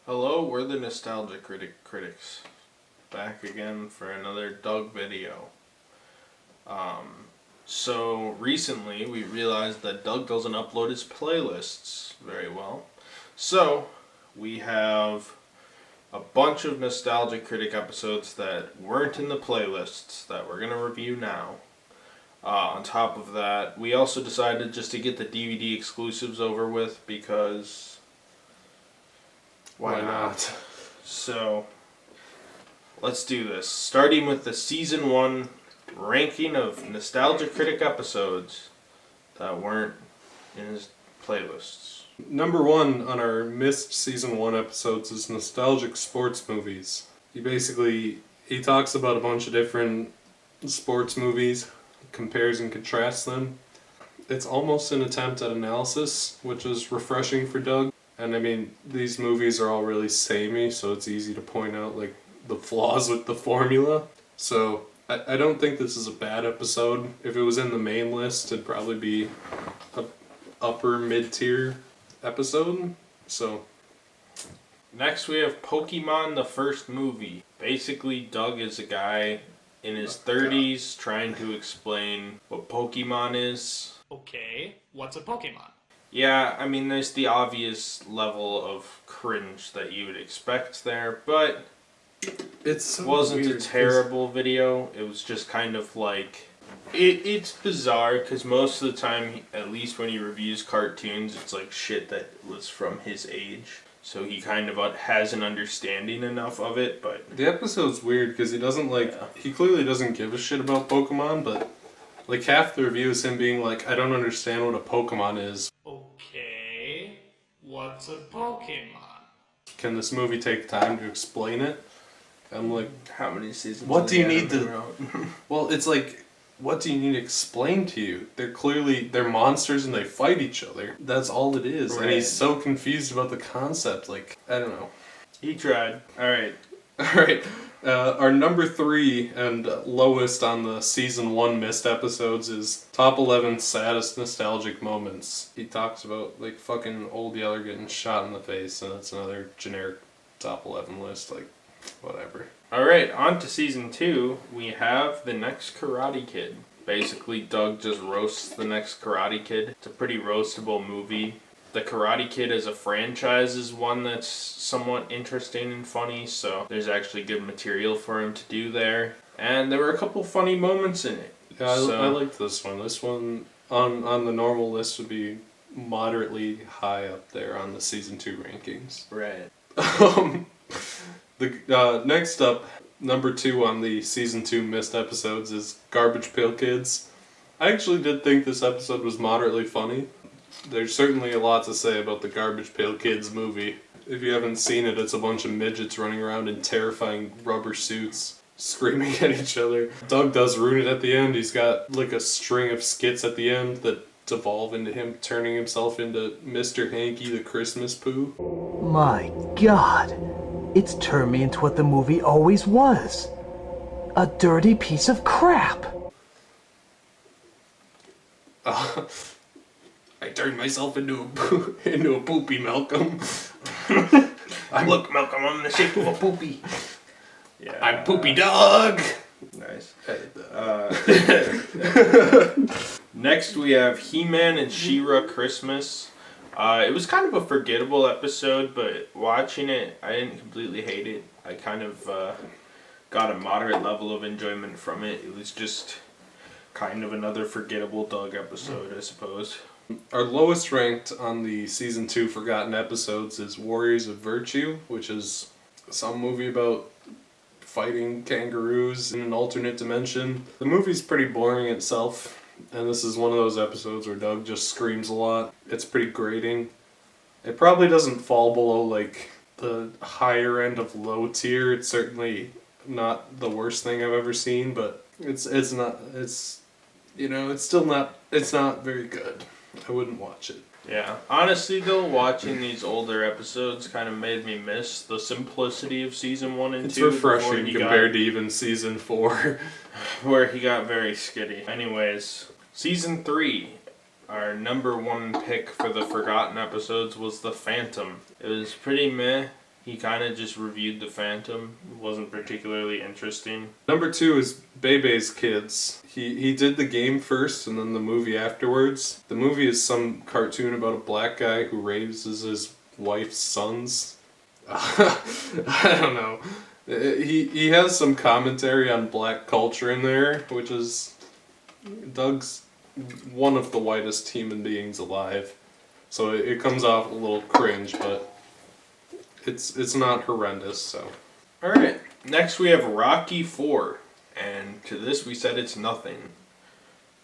Hello, we're the Nostalgia Critics, back again for another Doug video. So recently we realized that Doug doesn't upload his playlists very well. So we have a bunch of Nostalgia Critic episodes that weren't in the playlists that we're going to review now. On top of that, we also decided just to get the DVD exclusives over with because why not? So let's do this. Starting with the Season 1 ranking of Nostalgia Critic episodes that weren't in his playlists. Number 1 on our missed Season 1 episodes is Nostalgic Sports Movies. He talks about a bunch of different sports movies, compares and contrasts them. It's almost an attempt at analysis, which is refreshing for Doug. And I mean, these movies are all really samey, so it's easy to point out like the flaws with the formula. So I don't think this is a bad episode. If it was in the main list, it'd probably be a upper mid-tier episode. So next we have Pokemon the first movie. Basically, Doug is a guy in his 30s trying to explain what Pokemon is. Okay, what's a Pokemon? Yeah, I mean, there's the obvious level of cringe that you would expect there, but it so wasn't weird, a terrible video. It was just kind of like... It's bizarre, because most of the time, at least when he reviews cartoons, it's like shit that was from his age. So he kind of has an understanding enough of it, but... The episode's weird, because he doesn't he clearly doesn't give a shit about Pokemon, but like half the review is him being like, I don't understand what a Pokemon is. Okay, what's a Pokemon? Can this movie take time to explain it? I'm like, how many seasons? What do you need to... Well, it's like, what do you need to explain to you? They're monsters and they fight each other. That's all it is. Right. And he's so confused about the concept. Like, I don't know. He tried. Alright. Alright. Our number 3 and lowest on the Season 1 missed episodes is Top 11 Saddest Nostalgic Moments. He talks about, like, fucking Old Yeller getting shot in the face, and that's another generic Top 11 list, like, whatever. Alright, on to Season 2, we have The Next Karate Kid. Basically, Doug just roasts The Next Karate Kid. It's a pretty roastable movie. The Karate Kid as a franchise is one that's somewhat interesting and funny, so there's actually good material for him to do there. And there were a couple funny moments in it. Yeah, I liked this one. This one, on the normal list, would be moderately high up there on the Season 2 rankings. Right. Next up, number 2 on the Season 2 missed episodes is Garbage Pail Kids. I actually did think this episode was moderately funny. There's certainly a lot to say about the Garbage Pail Kids movie. If you haven't seen it, it's a bunch of midgets running around in terrifying rubber suits, screaming at each other. Doug does ruin it at the end. He's got like a string of skits at the end that devolve into him turning himself into Mr. Hanky the Christmas Pooh. My God, it's turned me into what the movie always was. A dirty piece of crap. I turned myself into a poopy, Malcolm. Look, Malcolm, I'm in the shape of a poopy. Yeah. I'm Poopy Dog. Nice. Next we have Heman and Shera Christmas. It was kind of a forgettable episode, but watching it, I didn't completely hate it. I kind of got a moderate level of enjoyment from it. It was just kind of another forgettable Doug episode, I suppose. Our lowest ranked on the Season 2 forgotten episodes is Warriors of Virtue, which is some movie about fighting kangaroos in an alternate dimension. The movie's pretty boring itself, and this is one of those episodes where Doug just screams a lot. It's pretty grating. It probably doesn't fall below like the higher end of low tier. It's certainly not the worst thing I've ever seen, but it's not very good. I wouldn't watch it. Yeah. Honestly, though, watching these older episodes kind of made me miss the simplicity of Season 1 and 2. It's refreshing compared to even Season 4. Where he got very skitty. Anyways, Season 3, our number 1 pick for the forgotten episodes was The Phantom. It was pretty meh. He kind of just reviewed The Phantom. It wasn't particularly interesting. Number 2 is Beibeis Kids. He did the game first and then the movie afterwards. The movie is some cartoon about a black guy who raises his wife's sons. I don't know. He has some commentary on black culture in there, which is... Doug's one of the whitest human beings alive. So it comes off a little cringe, but it's not horrendous, so... Alright, next we have Rocky 4. And to this we said it's nothing.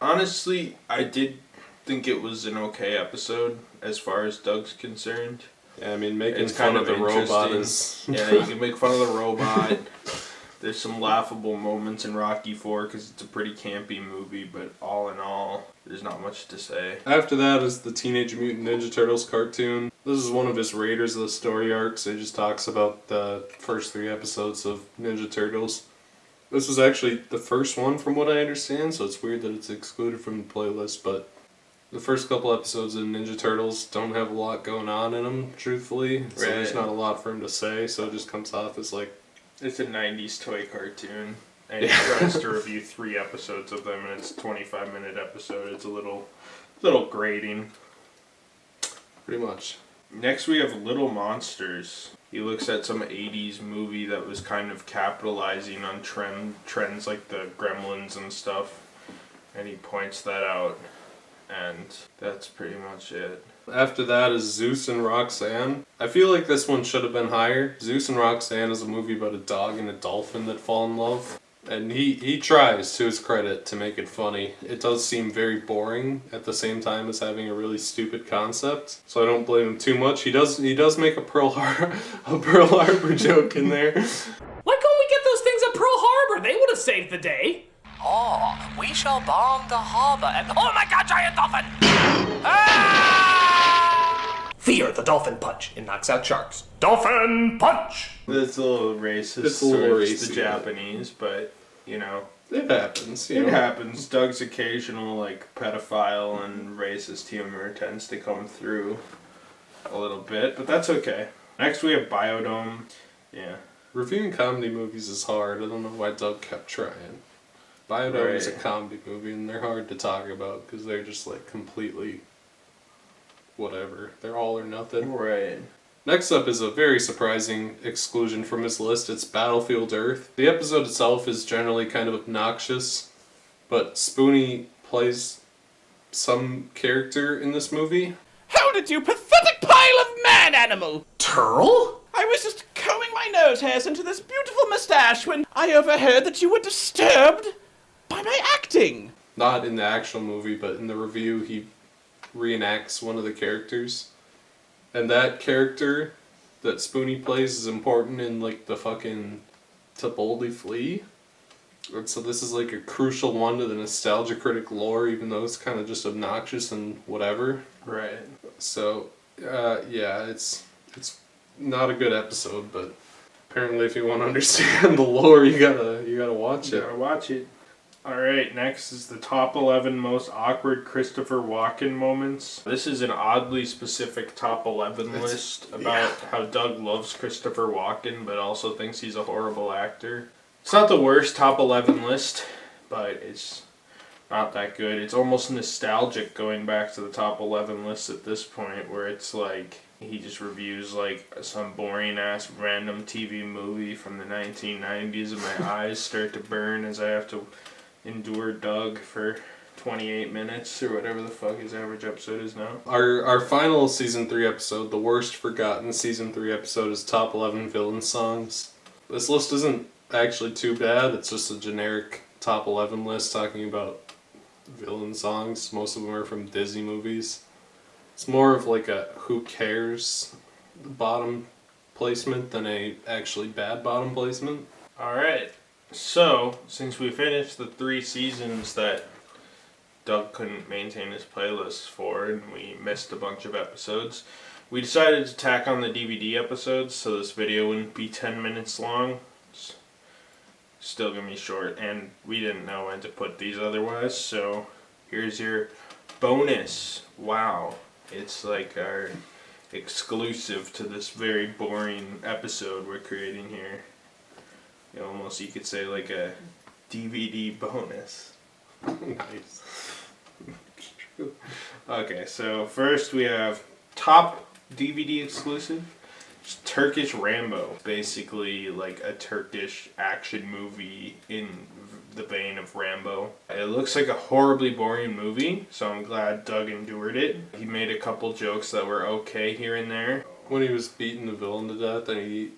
Honestly, I did think it was an okay episode as far as Doug's concerned. Yeah, I mean, making It's fun kind of the robot is... Yeah, you can make fun of the robot. There's some laughable moments in Rocky 4 because it's a pretty campy movie, but all in all, there's not much to say. After that is the Teenage Mutant Ninja Turtles cartoon. This is one of his Raiders of the Story arcs. It just talks about the first 3 episodes of Ninja Turtles. This was actually the first one from what I understand, so it's weird that it's excluded from the playlist, but the first couple episodes of Ninja Turtles don't have a lot going on in them, truthfully. So there's not a lot for him to say, so it just comes off as like... It's a 90s toy cartoon, and he tries to review 3 episodes of them, and it's a 25-minute episode. It's a little grating. Pretty much. Next we have Little Monsters. He looks at some 80s movie that was kind of capitalizing on trends like the Gremlins and stuff, and he points that out, and that's pretty much it. After that is Zeus and Roxanne. I feel like this one should have been higher. Zeus and Roxanne is a movie about a dog and a dolphin that fall in love. And he tries, to his credit, to make it funny. It does seem very boring at the same time as having a really stupid concept. So I don't blame him too much. He does make a Pearl Harbor joke in there. Why couldn't we get those things at Pearl Harbor? They would have saved the day. Oh, we shall bomb the harbor and... Oh my god, giant dolphin! Ah! Fear the dolphin punch. It knocks out sharks. Dolphin punch! It's a little racist It's a little towards racy, the Japanese, but, you know. It happens, It happens. Doug's occasional, pedophile and racist humor tends to come through a little bit, but that's okay. Next we have Biodome. Yeah. Reviewing comedy movies is hard. I don't know why Doug kept trying. Biodome is a comedy movie, and they're hard to talk about because they're just completely whatever. They're all or nothing. Right. Next up is a very surprising exclusion from his list. It's Battlefield Earth. The episode itself is generally kind of obnoxious, but Spoonie plays some character in this movie. How did you pathetic pile of man-animal! Turl? I was just combing my nose hairs into this beautiful mustache when I overheard that you were disturbed by my acting. Not in the actual movie, but in the review he reenacts one of the characters. And that character that Spoonie plays is important in the fucking To Boldly Flee. And so this is a crucial one to the Nostalgia Critic lore, even though it's kind of just obnoxious and whatever. Right. So, yeah, it's not a good episode, but apparently if you want to understand the lore, you gotta watch it. You gotta watch it. Alright, next is the top 11 most awkward Christopher Walken moments. This is an oddly specific top 11 list about how Doug loves Christopher Walken, but also thinks he's a horrible actor. It's not the worst top 11 list, but it's not that good. It's almost nostalgic going back to the top 11 list at this point, where it's he just reviews some boring ass random TV movie from the 1990s, and my eyes start to burn as I have to endure Doug for 28 minutes or whatever the fuck his average episode is now. Our final season 3 episode, the worst forgotten season 3 episode, is top 11 villain songs. This list isn't actually too bad. It's just a generic top 11 list talking about villain songs. Most of them are from Disney movies. It's more of a who cares bottom placement than a actually bad bottom placement. Alright, so since we finished the 3 seasons that Doug couldn't maintain his playlists for, and we missed a bunch of episodes, we decided to tack on the DVD episodes so this video wouldn't be 10 minutes long. It's still gonna be short, and we didn't know when to put these otherwise, so here's your bonus. Wow. It's exclusive to this very boring episode we're creating here. You know, almost you could say like a DVD bonus. Nice. Okay, so first we have top DVD exclusive. It's Turkish Rambo. Basically like a Turkish action movie in the vein of Rambo. It looks like a horribly boring movie, so I'm glad Doug endured it. He made a couple jokes that were okay here and there. When he was beating the villain to death, and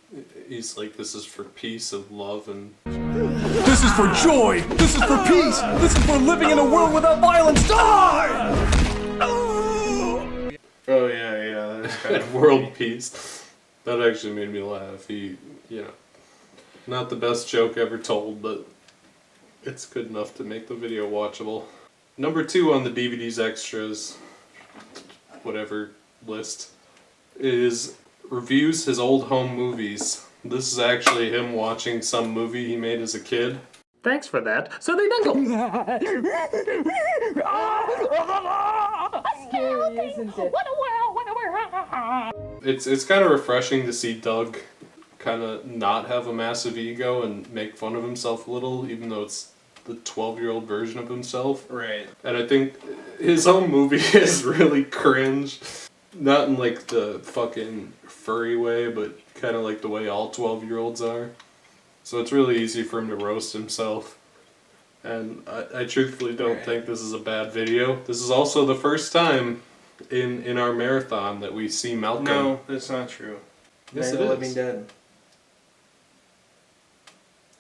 he's like, "This is for peace and love," and This is for joy! This is for peace! This is for living in a world without violence! Die! Oh yeah, that's kind of world peace. That actually made me laugh. Not the best joke ever told, but it's good enough to make the video watchable. Number 2 on the DVD's extras, whatever list, is reviews his old home movies. This is actually him watching some movie he made as a kid. Thanks for that. So they then go. Scary, isn't it? It's kind of refreshing to see Doug kind of not have a massive ego and make fun of himself a little, even though it's the 12-year-old version of himself. right. And I think his own movie is really cringe. Not in like the fucking furry way, but kind of like the way all 12-year-olds are. So it's really easy for him to roast himself. And I truthfully don't think this is a bad video. This is also the first time in our marathon that we see Malcolm. No, that's not true. Yes, Night it of the is. Living Dead.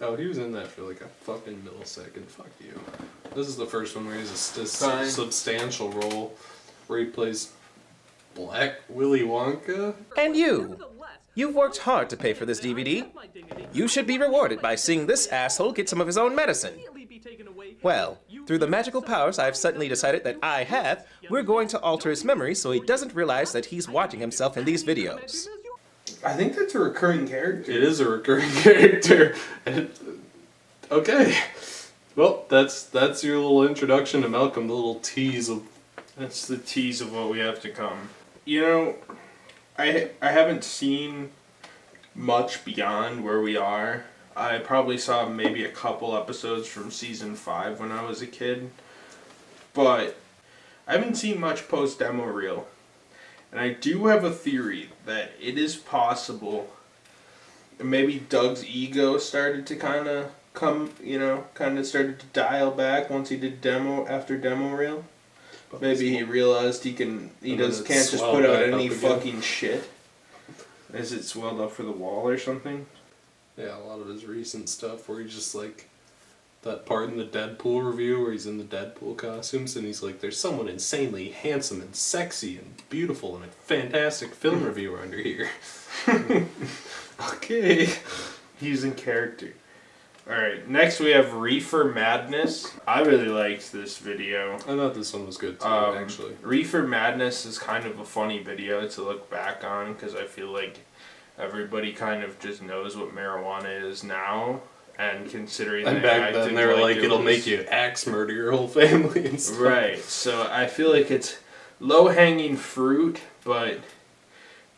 Oh, he was in that for like a fucking millisecond. Fuck you. This is the first one where he has a Fine. substantial role where he plays Black Willy Wonka. And you! You've worked hard to pay for this DVD. You should be rewarded by seeing this asshole get some of his own medicine. Well, through the magical powers I've suddenly decided that I have, we're going to alter his memory so he doesn't realize that he's watching himself in these videos. I think that's a recurring character. It is a recurring character. Okay. Well, that's your little introduction to Malcolm, the little tease of... That's the tease of what we have to come. You know, I haven't seen much beyond where we are. I probably saw maybe a couple episodes from season 5 when I was a kid. But I haven't seen much post-demo reel. And I do have a theory that it is possible maybe Doug's ego started to kind of come, kind of started to dial back once he did after demo reel. Maybe he realized can't just put out any fucking shit. Is it swelled up for the wall or something? Yeah, a lot of his recent stuff where he's just like, that part in the Deadpool review where he's in the Deadpool costumes and he's like, there's someone insanely handsome and sexy and beautiful and a fantastic film reviewer under here. Okay. He's in character. Alright, next we have Reefer Madness. I really liked this video. I thought this one was good too, actually. Reefer Madness is kind of a funny video to look back on because I feel like everybody kind of just knows what marijuana is now. And considering And back then they were like, it'll make you axe murder your whole family and stuff. Right, so I feel like it's low-hanging fruit, but,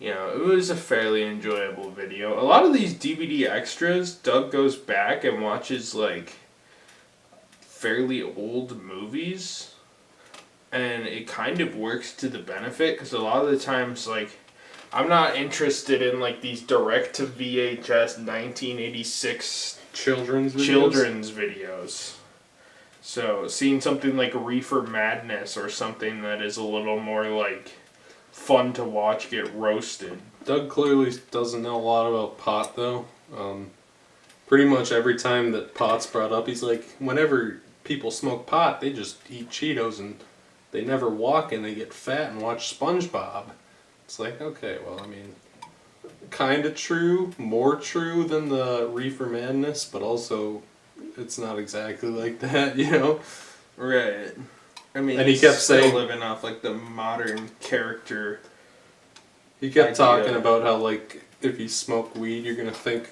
it was a fairly enjoyable video. A lot of these DVD extras, Doug goes back and watches, fairly old movies, and it kind of works to the benefit, because a lot of the times, I'm not interested in, these direct-to-VHS 1986 Children's videos. So, seeing something like Reefer Madness or something that is a little more, fun to watch get roasted. Doug clearly doesn't know a lot about pot, though. Pretty much every time that pot's brought up, he's like, whenever people smoke pot, they just eat Cheetos and they never walk and they get fat and watch SpongeBob. It's like, okay, well, kind of true, more true than the Reefer Madness, but also it's not exactly like that, Right. And he kept still saying, living off the modern character. he kept talking about how if you smoke weed, you're gonna think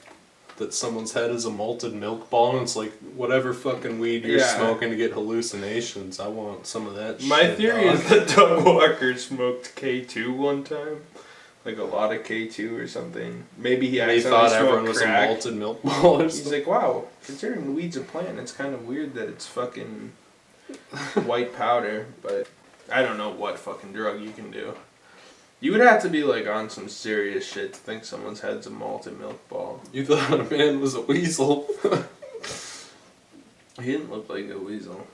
that someone's head is a malted milk ball, and it's like whatever fucking weed you're smoking to get hallucinations. I want some of that. My shit, theory dog. is that Doug Walker smoked K2 one time. like a lot of K2 or something. Maybe he And he accidentally thought everyone smoked was a crack. malted milk ball or He's something. like, wow, considering weed's a plant, it's kind of weird that it's fucking white powder. But I don't know what fucking drug you can do. You would have to be like on some serious shit to think someone's head's a malted milk ball. You thought a man was a weasel. He didn't look like a weasel.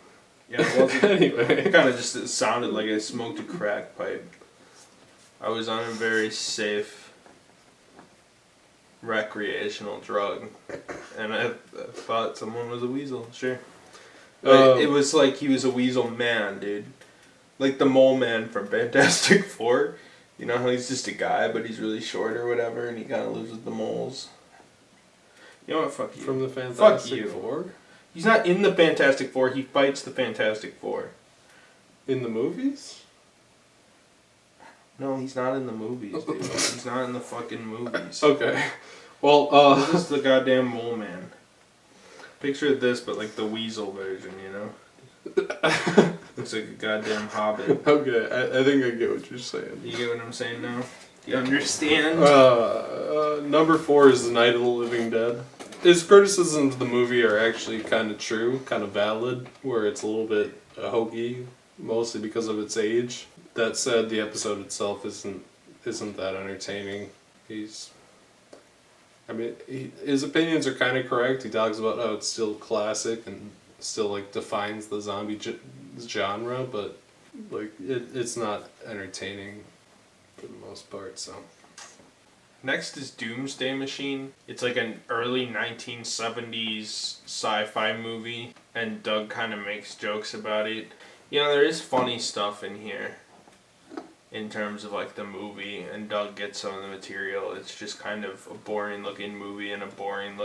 Yeah, it wasn't. Anyway. It kind of just sounded like I smoked a crack pipe. I was on a very safe recreational drug, and I thought someone was a weasel. Sure, but it was like he was a weasel man, dude. Like the mole man from Fantastic Four. You know how he's just a guy, but he's really short or whatever, and he kind of lives with the moles. You know what? Fuck you. From the Fantastic Fuck you. Four? He's not in the Fantastic Four. He fights the Fantastic Four. In the movies? No, he's not in the movies, dude. He's not in the fucking movies. Okay. Well, This is the goddamn mole man. Picture this, but like the weasel version, you know? Looks like a goddamn hobbit. okay, I think I get what you're saying. You get what I'm saying now? You understand? Number 4 is The Night of the Living Dead. His criticisms of the movie are actually kind of true, kind of valid, where it's a little bit hokey, mostly because of its age. That said, the episode itself isn't that entertaining. His opinions are kind of correct. He talks about how it's still classic and still like defines the zombie genre, but like it's not entertaining for the most part. So Next is Doomsday Machine. It's like an early 1970s sci-fi movie, and Doug kind of makes jokes about it. You know, there is funny stuff in here in terms of like the movie, and Doug gets some of the material. It's just kind of a boring looking movie and a boring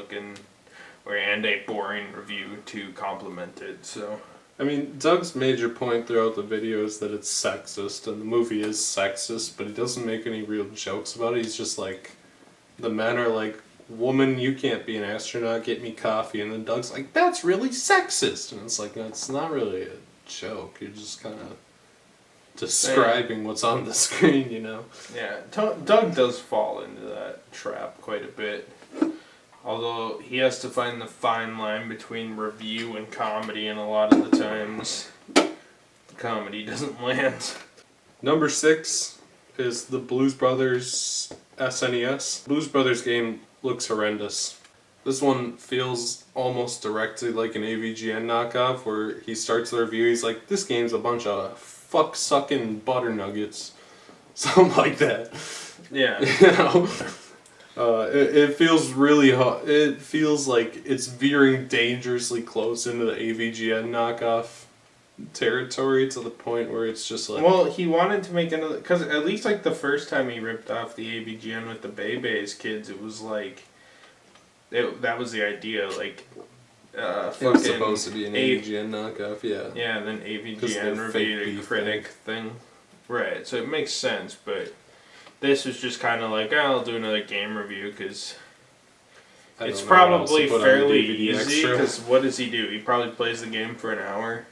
review to complement it. So I mean, Doug's major point throughout the video is that it's sexist, and the movie is sexist, but he doesn't make any real jokes about it. He's just like, the men are like, woman, you can't be an astronaut, get me coffee. And then Doug's like, that's really sexist. And it's like, that's not really a joke. You're just kind of describing what's on the screen, you know? yeah, Doug does fall into that trap quite a bit. Although he has to find the fine line between review and comedy, and a lot of the times the comedy doesn't land. Number 6 is the Blues Brothers SNES. Blues Brothers game looks horrendous. This one feels almost directly like an AVGN knockoff, where he starts the review, he's like, this game's a bunch of fuck-sucking butter nuggets. Something like that. Yeah. You know? It feels really hot. It feels like it's veering dangerously close into the AVGN knockoff territory, to the point where it's just like... Well, he wanted to make another... Because at least like the first time he ripped off the AVGN with the Beibeis Kids, it was like... that was the idea, like... it was supposed to be an AVGN knockoff, yeah. Yeah, and then AVGN reviewed a critic thing. Right, so it makes sense, but... This was just kind of like, I'll do another game review, because it's probably fairly easy, because what does he do? He probably plays the game for an hour,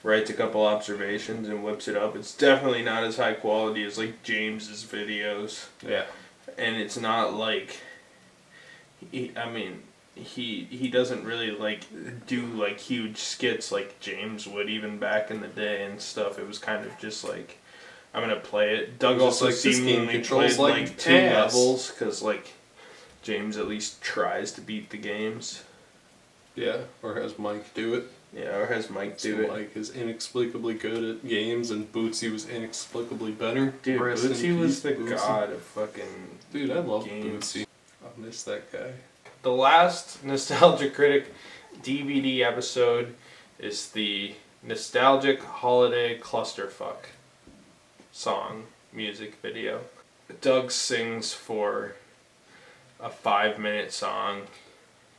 writes a couple observations, and whips it up. It's definitely not as high quality as, like, James's videos. Yeah. And it's not like... He doesn't really, like, do, like, huge skits like James would, even back in the day and stuff. It was kind of just, like... I'm gonna play it. Doug also like, this game seemingly controls played like like 2 ass. levels, because like James at least tries to beat the games. Yeah, or has Mike do it. Yeah, or has Mike do it. Mike is inexplicably good at games, and Bootsy was inexplicably better. Dude, Rest in Bootsy was peace, the Bootsy. god of fucking Dude, I love games. Bootsy. I miss that guy. The last Nostalgia Critic DVD episode is the Nostalgic Holiday Clusterfuck song music video. Doug sings for a 5-minute song,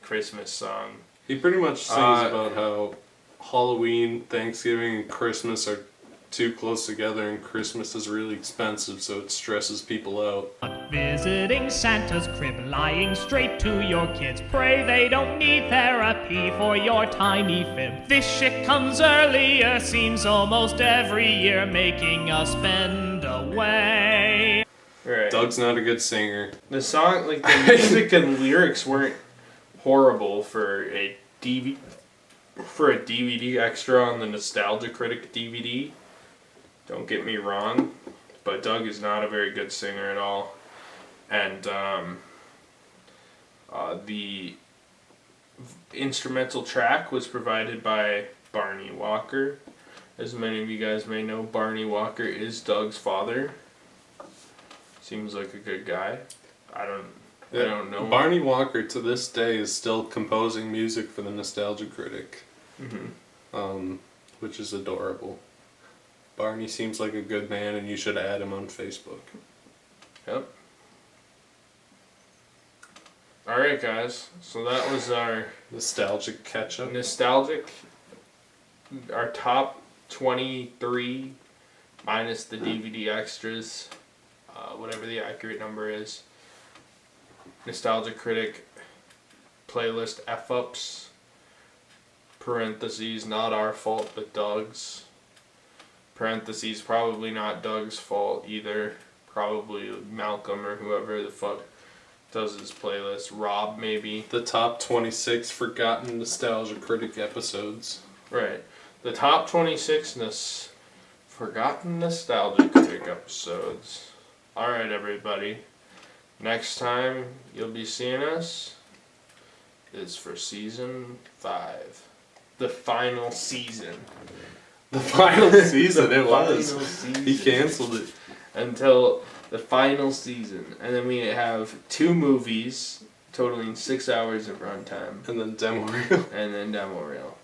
Christmas song. He pretty much sings about how Halloween, Thanksgiving, and Christmas are too close together, and Christmas is really expensive, so it stresses people out. Visiting Santa's crib, lying straight to your kids. Pray they don't need therapy for your tiny fib. This shit comes earlier, seems almost every year, making us spend away. Right. Doug's not a good singer. The song, like the music and lyrics weren't horrible for a DVD extra on the Nostalgia Critic DVD. Don't get me wrong, but Doug is not a very good singer at all. And the instrumental track was provided by Barney Walker. As many of you guys may know, Barney Walker is Doug's father. Seems like a good guy. I don't know. Barney Walker to this day is still composing music for the Nostalgia Critic, which is adorable. Barney seems like a good man, and you should add him on Facebook. Yep. Alright, guys. So that was our Nostalgic catch-up. our top 23 minus the DVD extras, whatever the accurate number is. Nostalgia Critic playlist F-ups, parentheses, not our fault but Doug's, parentheses, probably not Doug's fault either, probably Malcolm or whoever the fuck does his playlist, Rob maybe. The top 26 forgotten Nostalgia Critic episodes. Right. The top 26 forgotten Nostalgia Critic episodes. Alright, everybody. Next time you'll be seeing us is for season 5. The final season. The final season, The it was. final season. He canceled it. Until the final season. And then we have 2 movies totaling 6 hours of runtime. And then demo reel. And then demo reel.